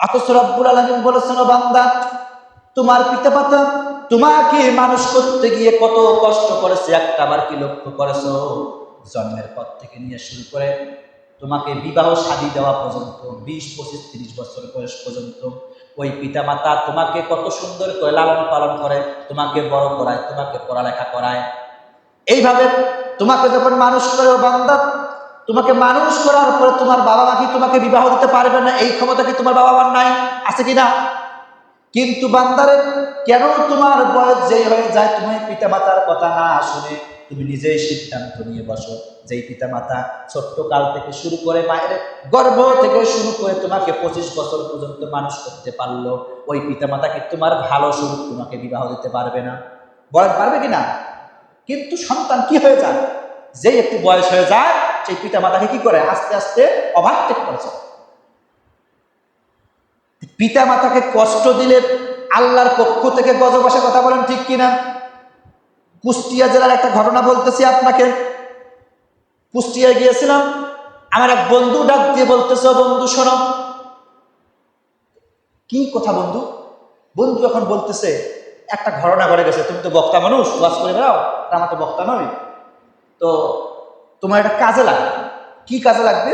অথচ রব্বুল আলামিন বলেছেন, ও বান্দা, তোমার পিতামাতা তোমাকে মানুষ করতে গিয়ে কত কষ্ট করেছে একটাবার কি লক্ষ্য করেছো? জন্মের পর থেকে নিয়ে শুরু করে তোমাকে বিবাহ শাদী দেওয়া পর্যন্ত 20, 25, 30 বছর বয়স পর্যন্ত ওই পিতামাতা তোমাকে কত সুন্দর করে লালন পালন করে, তোমাকে বড় করায়, তোমাকে পড়ালেখা করায়। এইভাবে তোমাকে যখন মানুষ করে, ও বান্দা, তোমাকে মানুষ করার পরে তোমার বাবা মা কি তোমাকে বিবাহ দিতে পারবে না? এই ক্ষমতা কি তোমার বাবা মার নাই? আছে কিনা? কিন্তু বান্দারে, কেন তোমার বয়স যেই হয়ে যায় তুমি পিতামাতার কথা না শুনে তুমি নিজেই সিদ্ধান্ত নিয়ে বসো, যেই পিতামাতা ছোট্ট কাল থেকে শুরু করে মায়ের গর্ভ থেকে শুরু করে তোমাকে 25 বছর পর্যন্ত মানুষ করতে পারলো, ওই পিতামাতা কি তোমার ভালো স্বরূপ তোমাকে বিবাহ দিতে পারবে না? বলেন পারবে কিনা? কিন্তু সন্তান কি হয়ে যায়, যেই একটু বয়স হয়ে যায় সেই পিতামাতাকে কি করে আস্তে আস্তে ওভারটেক করেছে। পিতা মাতাকে কষ্ট দিলে আল্লাহর পক্ষ থেকে গজব আসে, কথা বলেন ঠিক কিনা? কুষ্টিয়া জেলার একটা ঘটনা বলতেছি আপনাকে। কুষ্টিয়ায় গিয়েছিলাম, আমার এক বন্ধু ডাক দিয়ে বলতেছে, বন্ধু শোনো। কি কথা বন্ধু? বন্ধু এখন বলতেছে, একটা ঘটনা ঘটে গেছে, তুমি তো বক্তা মানুষ, ওয়াজ করে বেড়াও, আমার তো বক্তা নয়, তো তোমার একটা কাজে লাগবে। কি কাজে লাগবে?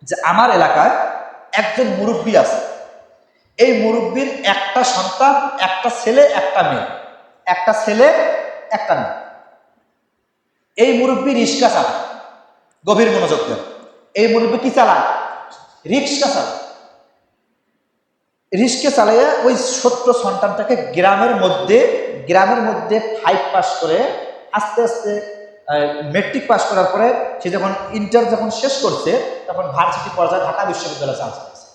যে আমার এলাকায় একজন মুরব্বী আছে, এই মুরব্বীর একটা সন্তান, একটা ছেলে একটা মেয়ে, একটা ছেলে একটা মেয়ে। এই মুরব্বী রিক্সা চালায়, গভীর মনোযোগ দেন। এই মুরব্বী কি চালায়? রিক্সা চালায়। রিক্সা চালাইয়া ওই ছোট্ট সন্তানটাকে গ্রামের মধ্যে 5 পাস করে আস্তে আস্তে মেট্রিক পাস করার পরে সে যখন ইন্টার যখন শেষ করছে তখন ভার্সিটি পর্যায়ে ঢাকা বিশ্ববিদ্যালয়ে চান্স পেয়েছে।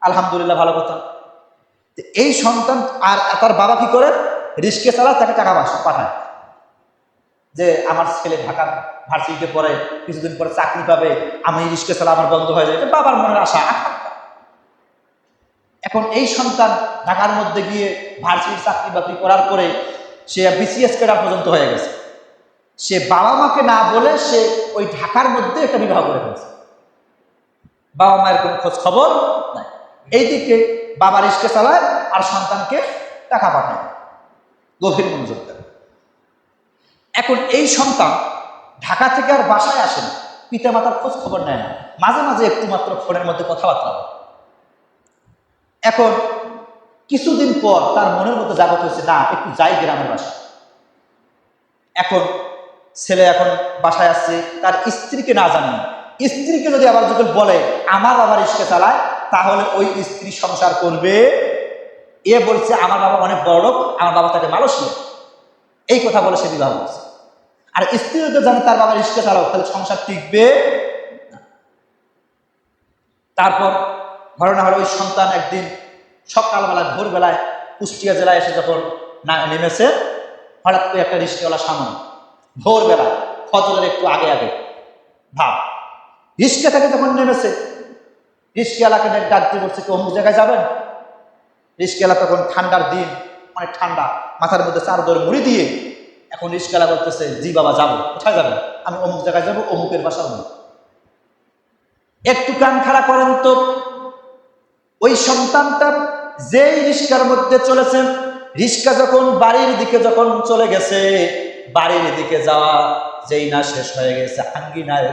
আলহামদুলিল্লাহ, ভালো কথা। এই সন্তান আর তার বাবা কি করে? রিক্সা চালায়, তাকে টাকা পাঠায় যে আমার ছেলে ঢাকা ভার্সিটিতে পড়ে, কিছুদিন পরে চাকরি পাবে, আমি রিক্সা চালা আমার বন্ধ হয়ে যায়, বাবার মনের আশা। এখন এই সন্তান ঢাকার মধ্যে গিয়ে ভার্সিটির চাকরি বাকরি করার পরে সে বিসিএস ক্যাডার পর্যন্ত হয়ে গেছে। সে বাবা মাকে না বলে সে ওই ঢাকার মধ্যে একটা বিবাহ করে ফেলছে, বাবা মায়ের কোনো খোঁজ খবর নাই। এইদিকে বাবা রিক্সা চালায় আর সন্তানকে টাকা পাঠায়। গভীর মনোযোগ দেয়। এখন এই সন্তান ঢাকা থেকে আর বাসায় আসে না, পিতা মাতার খোঁজ খবর নেয় না, মাঝে মাঝে একটু মাত্র ফোনের মধ্যে কথাবার্তা হয়। এখন কিছুদিন পর তার মনের মধ্যে জাগত হয়েছে, না একটু যাই গ্রামের বাসায়। এখন ছেলে এখন বাসায় আসছে, তার স্ত্রীকে না জানি, স্ত্রীকে যদি আবার যখন বলে আমার বাবা রিক্সা চালায়, তাহলে ওই স্ত্রী সংসার করবে? এ বলছে আমার বাবা অনেক বড় লোক, আমার বাবা তাকে মালয়েশিয়া, এই কথা বলে সে বিবাহ করছে। আর স্ত্রী যদি জানে তার বাবা রিক্সা চালাও, তাহলে সংসার টিকবে। তারপর ঘটনা হলো, ওই সন্তান একদিন সকালবেলা ভোরবেলায় কুষ্টিয়া জেলায় এসে যখন নেমেছে, হঠাৎ করে একটা রিক্সাওয়ালা সামনে, ভোরবেলা ফজরের একটু আগে আগে ভাব, রিক্সা থেকে যখন নেমেছে, রিক্সাওয়ালাকে ডাক দিয়ে বলছে, কি অমুক জায়গায় যাবেন? রিক্সাওয়ালা তখন ঠান্ডার দিন, অনেক ঠান্ডা, মাথার মধ্যে চাদর মুড়ি দিয়ে, এখন রিক্সাওয়ালা বলতেছে, জি বাবা যাবো। কোথায় যাবেন? আমি অমুক জায়গায় যাবো, অমুকের বাসা অমুক। একটু কান খাড়া করেন তো, ওই সন্তানটা যেই রিক্সার মধ্যে চলেছে, রিক্সা যখন বাড়ির দিকে যখন চলে গেছে, বাড়ির দিকে যাওয়া যেই না শেষ হয়ে গেছে, আঙ্গিনায়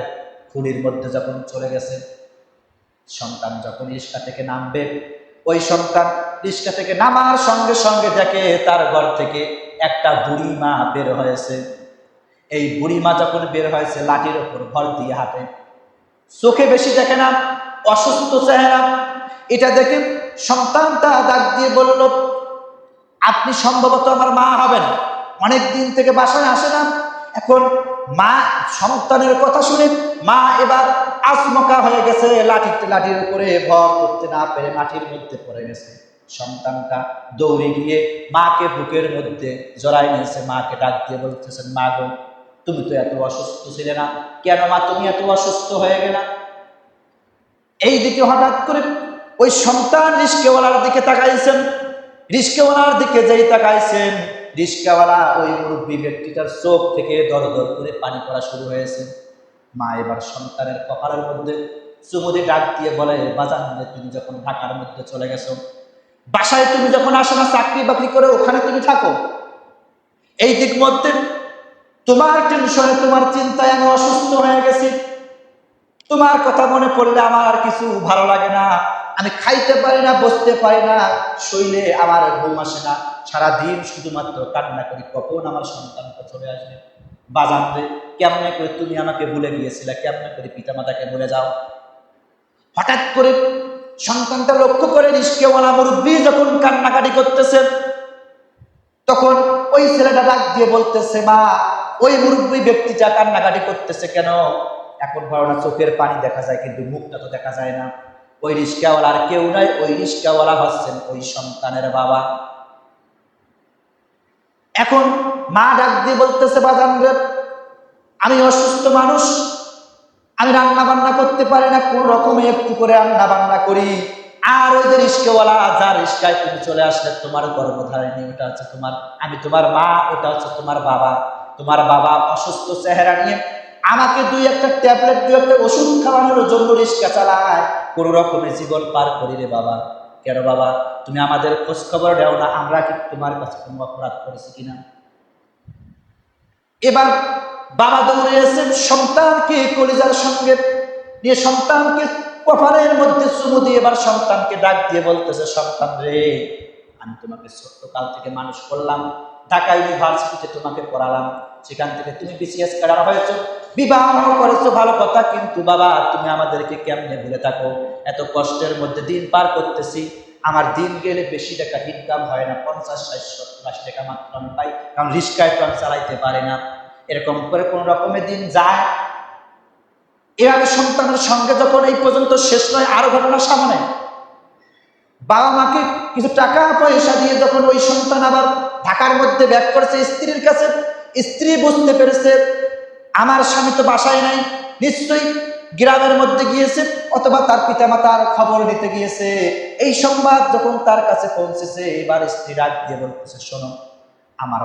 খুলির মধ্যে যখন চলে গেছে, সন্তান যখন রিক্সা থেকে নামবে, ওই সন্তান রিক্সা থেকে নামার সঙ্গে সঙ্গে দেখে তার ঘর থেকে একটা বুড়ি মা বের হয়েছে। এই বুড়ি মা যখন বের হয়েছে, লাঠির ওপর ভর দিয়ে হাঁটে, চোখে বেশি দেখে না, অসুস্থ চেহারা। এটা দেখে সন্তানটা ডাক দিয়ে বলল, আপনি সম্ভবত আমার মা হবেন, অনেক দিন থেকে বাসায় আসে না। এখন মা সন্তানের কথা শুনে মা এবার আচমকা হয়ে গেছে, লাঠির উপরে ভর করতে না পেরে মাটির মধ্যে পড়ে গেছে। সন্তানটা দৌড়ে গিয়ে মাকে বুকের মধ্যে জড়াই নিয়েছে, মাকে ডাক দিয়ে বলতেছেন, মা গো, তুমি তো এত অসুস্থ ছিলে না, কেন মা তুমি এত অসুস্থ হয়ে গেলা? এই দিকে হঠাৎ করে ওই সন্তান রিক্সাওয়ালার দিকে তাকাইছেন। রিক্সাওয়ালার দিকে যেই তাকাইছেন, রিক্সাওয়ালা ওই মুরব্বী ব্যক্তিটার চোখ থেকে দর দর করে পানি পড়া শুরু হয়েছে। মা এবার সন্তানের কপালের মধ্যে চুমুদি ডাক দিয়ে বলে, বাজান রে, তুমি যখন ঢাকার মধ্যে চলে গেছো, বাসায় তুমি যখন আসো না, চাকরি বাকরি করে ওখানে তুমি থাকো, এই দিক মধ্যে তোমার টেনশনে, তোমার চিন্তায় আমি অসুস্থ হয়ে গেছি। তোমার কথা মনে পড়লে আমার আর কিছু ভালো লাগে না, আমি খাইতে পারি না, বসতে পারি না, শরীরে আমার ঘুম আসে না, সারাদিন শুধুমাত্র কান্না করি, কখন আমার সন্তানটা চলে আসবে। বাজান রে, কেমনে করে তুমি আমাকে ভুলে গিয়েছিলে, কেমনে করে পিতামাতাকে ভুলে যাও? হঠাৎ করে সন্তানটা লক্ষ্য করে রিস্কেওয়ালা মুরব্বী যখন কান্নাকাটি করতেছে, তখন ওই ছেলেটা ডাক দিয়ে বলতেছে, মা, ওই মুরব্বী ব্যক্তিটা কান্নাকাটি করতেছে কেন? এখন ধারণা চোখের পানি দেখা যায়, কিন্তু মুখটা তো দেখা যায় না। ওই রিস্কাওয়ালার কেউ নাই, ওই রিস্কাওয়ালা হচ্ছেন ওই সন্তানের বাবা। এখন মা ডাক দিয়ে বলতেছে, বাজান রে, আমি অসুস্থ মানুষ, আমি রান্না বান্না করতে পারি না, কোন রকমে একটু করে রান্না বান্না করি। আর ওই যে রিস্কাওয়ালা, যা রিস্কায় তুমি চলে আসলে, তোমার গর্ভধারিণী, ওটা হচ্ছে তোমার, আমি তোমার মা, ওটা হচ্ছে তোমার বাবা। তোমার বাবা অসুস্থ চেহারা নিয়ে আমাকে দুই একটা ট্যাবলেট, দুই একটা ওষুধ খাওয়ানোর জন্য রিস্কা চালায়, কোন রকমের জীবন পার করি রে বাবা। কেন বাবা, তুমি আমাদের খোঁজ খবর দাও না, আমরা কি তোমার কাছে কোনো অপরাধ করেছি কিনা? এবার বাবা দৌড়ে এসে সন্তানকে কলিজার সঙ্গে নিয়ে সন্তানকে কপালের মধ্যে চুমু দিয়ে এবার সন্তানকে ডাক দিয়ে বলতেছে, সন্তান রে, আমি তোমাকে ছোট্ট কাল থেকে মানুষ করলাম, ঢাকা ইউনিভার্সিটিতে তোমাকে পড়ালাম, সেখান থেকে তুমি বিসিএস ক্যাডার হয়েছো, বিবাহ করেছো, ভালো কথা, কিন্তু বাবা তুমি আমাদেরকে কেমনে ভুলে থাকো? এত কষ্টের মধ্যে দিন পার করতেছি, আমার দিন গেলে বেশি টাকা ইনকাম হয় না, 50, 60, 70, 80 টাকা মাত্র আমি পাই, কারণ রিস্কায় তো আমি চালাইতে পারি না। এরকম করে কোন রকমের দিন যায়। এভাবে সন্তানের সঙ্গে যখন এই পর্যন্ত শেষ নয়, আরো ঘটনা সামনে। বাবা মাকে কিছু টাকা পয়সা দিয়ে যখন ওই সন্তান আবার ঢাকার মধ্যে ব্যাক করেছে স্ত্রীর কাছে, স্ত্রী বুঝতে পেরেছে আমার স্বামী তো বাসায় নাই, নিশ্চয়ই গ্রামের মধ্যে গিয়েছে, অথবা তার পিতামাতার খবর নিতে গিয়েছে। এই সংবাদ যখন তার কাছে পৌঁছেছে, এবার স্ত্রী ডাক দিয়ে বলতেছে, শোনো, আমার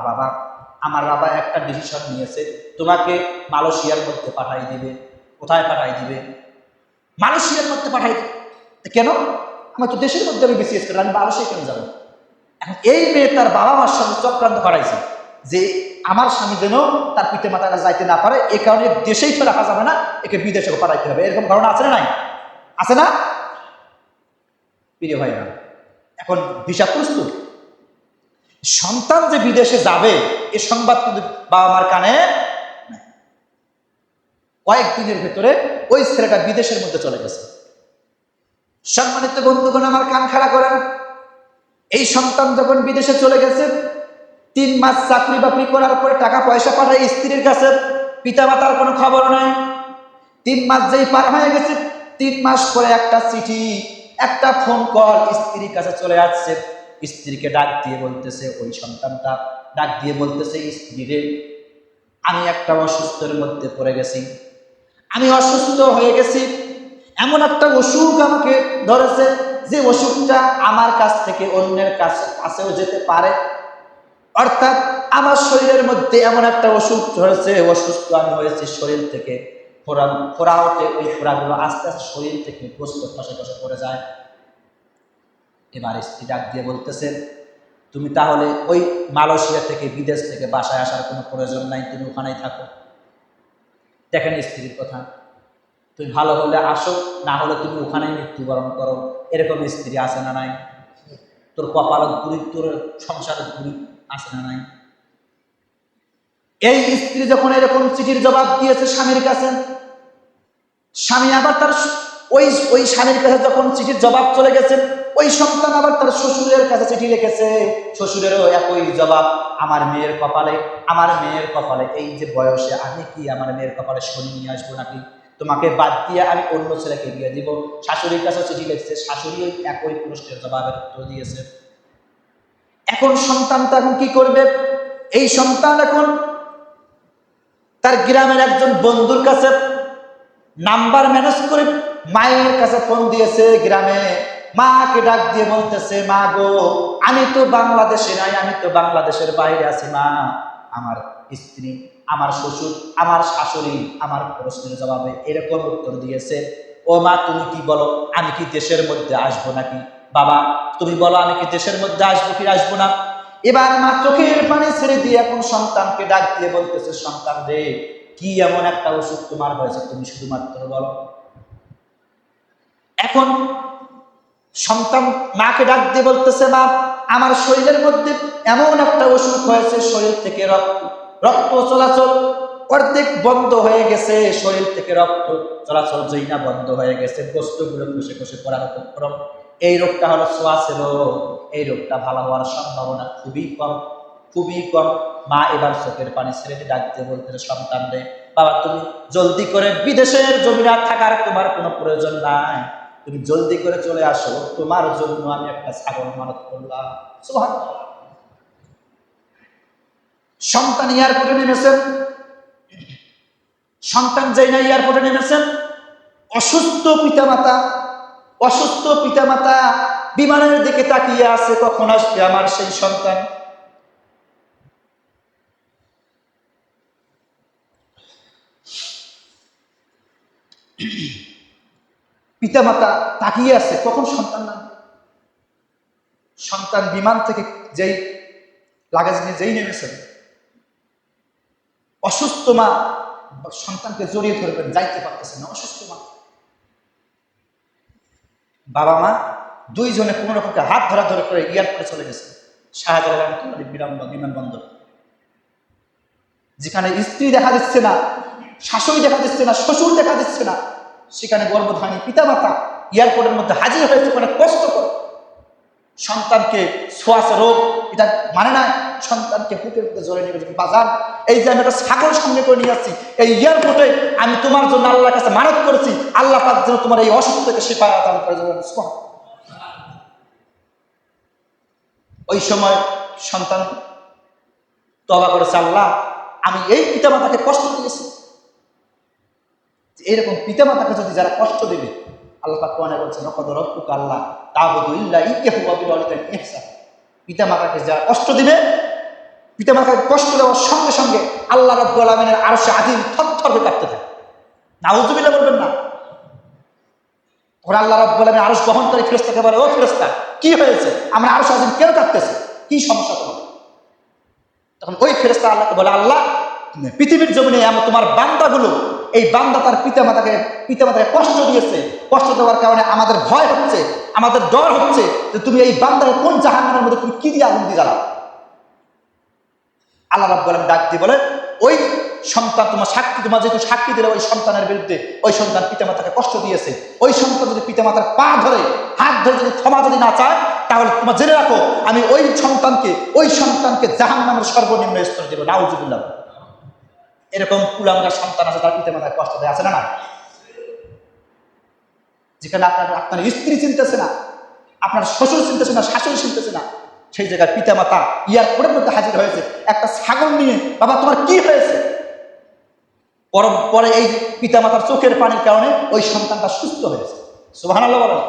বাবা একটা ডিসিশন নিয়েছে, তোমাকে মালয়েশিয়ার মধ্যে পাঠাই দিবে। কোথায় পাঠাই দিবে? মালয়েশিয়ার মধ্যে পাঠাই দিবে। কেন? আমার তো দেশের মধ্যে আমি বিসিএস করি, আমি মালয়েশিয়া কেন যাবো? এখন এই মেয়ে তার বাবা মার সঙ্গে চক্রান্ত করাইছে যে আমার স্বামী যেন তার পিতা মাতারা যাইতে না পারে, এ কারণে দেশেই তো রাখা যাবে না, একে বিদেশে পাঠাইতে হবে। এরকম ধারণা আছে না? নাই? আছে না? প্রিয় ভাই না, এখন ভিসা প্রস্তুত, সন্তান যে বিদেশে যাবে এ সংবাদ কিন্তু বাবা মার কানে নাই। কয়েকদিনের ভেতরে ওই ছেলেটা বিদেশের মধ্যে চলে গেছে। সম্মানিত বন্ধুগণ, আমার কান খাড়া করেন, এই সন্তান যখন বিদেশে চলে গেছে, 3 মাস চাকরি বাকরি করার পরে টাকা পয়সা পাঠায় স্ত্রীর কাছে, পিতা মাতার কোনো খবর নাই। 3 মাস যেই পার হয়ে গেছে, 3 মাস পরে একটা চিঠি, একটা ফোন কল স্ত্রীর কাছে চলে আসছে। স্ত্রীকে ডাক দিয়ে বলতেছে, ওই সন্তানটা ডাক দিয়ে বলতেছে, স্ত্রী রে, আমি একটা অসুস্থের মধ্যে পড়ে গেছি, আমি অসুস্থ হয়ে গেছি, এমন একটা অসুখ আমাকে ধরেছে যে অসুখটা আমার কাছ থেকে অন্যের কাছেও যেতে পারে। অর্থাৎ আমার শরীরের মধ্যে এমন একটা অসুখ ধরেছে, অসুস্থ আমি হয়েছি, শরীর থেকে ফোড়া ওঠে, ওই ফোড়াগুলো আস্তে আস্তে শরীর থেকে গোস্ত খসে খসে পড়ে যায়। এবার স্ত্রী ডাক দিয়ে বলতেছে, তুমি তাহলে ওই মালয়েশিয়া থেকে, বিদেশ থেকে বাসায় আসার কোনো প্রয়োজন নাই, তুমি ওখানেই থাকো। দেখেন স্ত্রীর কথা, তুমি ভালো হলে আসো, না হলে তুমি ওখানেই মৃত্যুবরণ করো। এরকম স্ত্রী আছে না নাই? তোর কপালত গুলি, তোর সংসারের গুলি আছে না নাই? এই স্ত্রী যখন এরকম চিঠির জবাব দিয়েছে স্বামীর কাছে, স্বামী আবার তার ওই স্বামীর কাছে যখন চিঠির জবাব চলে গেছে, ওই সন্তান আবার তার শ্বশুরের কাছে চিঠি লিখেছে, শ্বশুরেরও একই জবাব, আমার মেয়ের কপালে এই যে বয়সে আমি কি আমার মেয়ের কপালে শনি নিয়ে আসবো নাকি? তোমাকে বাদ দিয়ে আমি অন্য ছেলেকে বিয়ে দিব। শাশুড়ির কাছে চিঠি লিখছে, শাশুড়ি ওই একই প্রশ্নের জবাবের উত্তর দিয়েছে। এখন সন্তানটা এখন কি করবে? এই সন্তান এখন তার গ্রামের একজন বন্ধুর কাছে নাম্বার ম্যানেজ করে মায়ের কাছে ফোন দিয়েছে গ্রামে। মাকে ডাক দিয়ে বলতেছে, মা গো, আমি তো বাংলাদেশে নাই, আমি তো বাংলাদেশের বাইরে আছি। মা, আমার স্ত্রী, আমার শ্বশুর, আমার শাশুড়ি আমার প্রশ্নের জবাবে এরকম উত্তর দিয়েছে, ও মা তুমি কি বলো, আমি কি দেশের মধ্যে আসবো নাকি? বাবা তুমি বলো আমি কি দেশের মধ্যে আসবো কি আসবো না? এবার মা চোখের পানি ছেড়ে দিয়ে এখন সন্তানকে ডাক দিয়ে বলতেছে, সন্তান রে, কি এমন একটা ওষুধ তোমার হয়েছে, তুমি শুধুমাত্র বলো। এখন সন্তান মাকে ডাক দিয়ে বলতেছে, মা আমার শরীরের মধ্যে এমন একটা অসুখ হয়েছে, শরীর থেকে রক্ত চলাচল অর্ধেক বন্ধ হয়ে গেছে, শরীর থেকে রক্ত চলাচল যেই না বন্ধ হয়ে গেছে, গোস্তগুলো খসে খসে পড়ার উপক্রম। এই রোগটা হলো ছোঁয়াচে রোগ, এই রোগটা ভালো হওয়ার সম্ভাবনা খুবই কম, খুবই কম। মা এবার চোখের পানি ছেড়ে ডাক দিয়ে বলতেছে, সন্তান রে, বাবা তুমি জলদি করে বিদেশের জমিরা থাকার তোমার কোনো প্রয়োজন নাই, তুমি জলদি করে চলে আসো, তোমার জন্য আমি একটা ছাগল মানত করলাম। সুবহানাল্লাহ। সন্তান এয়ারপোর্টে নেমেছেন, সন্তান যেই না এয়ারপোর্টে নেমেছেন, অসুস্থ পিতামাতা বিমানের দিকে তাকিয়ে আছে, কখন আসবে আমার সেই সন্তান। পিতামাতা তাকিয়ে আছে কখন সন্তান নামবে। সন্তান বিমান থেকে যেই লাগেজ নিয়ে যেই নেমেছেন, অসুস্থ মা সন্তানকে জড়িয়ে ধরবেন, যাইতে পারতেছে না, অসুস্থ মা। বাবা মা দুইজনে কোনো রকমকে হাত ধরাধরি করে এয়ারপোর্টে চলে গেছে, শাহজালাল বিমানবন্দর, যেখানে স্ত্রী দেখা দিচ্ছে না, শাশুড়ি দেখা দিচ্ছে না, শ্বশুর দেখা দিচ্ছে না, সেখানে গর্ভধারী পিতামাতা এয়ারপোর্টের মধ্যে হাজির হয়েছে, অনেক কষ্ট করে সন্তানকে ছোঁয়াচে রোগ এটা মানে না, সন্তানকে বুকের মধ্যে জড়িয়ে নিয়ে গেছে। বাজার এই যে আমি একটা ছাগল সঙ্গে করে নিয়ে আসছি, এই এয়ারপোর্টে আমি তোমার জন্য আল্লাহর কাছে মানত করেছি, আল্লাহ পাক যেন তোমার এই অসুখ থেকে শিফা দান করে দেবেন। ওই সময় সন্তান তওবা করেছে, আল্লাহ আমি এই পিতামাতাকে কষ্ট দিয়েছি, এইরকম পিতামাতাকে যদি যারা কষ্ট দেবে, আল্লাহ পাক কোরআনে বলছেন, লকাদ রাব্বুকা আল্লাহ তা'বুদু ইল্লা ইয়্যাহু ওয়া বিল ওয়ালিদাইনি ইহসান। পিতামাতাকে যারা কষ্ট দিবে, পিতামাতাকে কষ্ট দেওয়ার সঙ্গে সঙ্গে আল্লাহ রাব্বুল আলামিনের আরশে আজিম থরথর করে কাঁপতে থাকে। নাউযুবিল্লাহ বলবেন না। ওরা আল্লাহ রাব্বুল আলামিন আরশ বহনকারী ফেরেশতাকে বলে, ও ফেরেশতা কি হয়েছে, আমরা আরশে আজিম কেন কাঁপতেছে, কি সমস্যা তোমার? তখন ওই ফেরেশতা আল্লাহকে বলে, আল্লাহ পৃথিবীর জমিনে তোমার বান্দাগুলো, এই বান্দা তার পিতামাতাকে কষ্ট দিয়েছে, কষ্ট দেওয়ার কারণে আমাদের ভয় হচ্ছে, আমাদের ডর হচ্ছে যে তুমি এই বান্দাকে কোন জাহান্নামের মধ্যে তুমি কি দিয়ে আগুন দিয়ে জ্বালাও। আল্লাহ রাব্বুল আলামিন ডাক দিয়ে বলে, ওই সন্তান তোমার যেহেতু সাক্ষী দিলে ওই সন্তানের বিরুদ্ধে, ওই সন্তান পিতামাতাকে কষ্ট দিয়েছে, ওই সন্তান যদি পিতামাতার পা ধরে হাত ধরে যদি ক্ষমা যদি না চায়, তাহলে তোমার জেনে রাখো আমি ওই সন্তানকে জাহান্নামের সর্বনিম্ন স্তর দেব। নাউযুবিল্লাহ। এরকম কুলাঙ্গার সন্তান আছে, তার পিতামাতার কষ্ট দেয়, আছে না না? যেখানে আপনার স্ত্রী চিনতেছে না, আপনার শ্বশুর চিনতেছে না, শাশুড়ি চিনতেছে না, সেই জায়গায় পিতামাতা এয়ারপোর্টের মধ্যে হাজির হয়েছে একটা ছাগল নিয়ে, বাবা তোমার কি হয়েছে? পরে এই পিতামাতার চোখের পানির কারণে ওই সন্তানটা সুস্থ হয়েছে। সুবহানাল্লাহ বলেন।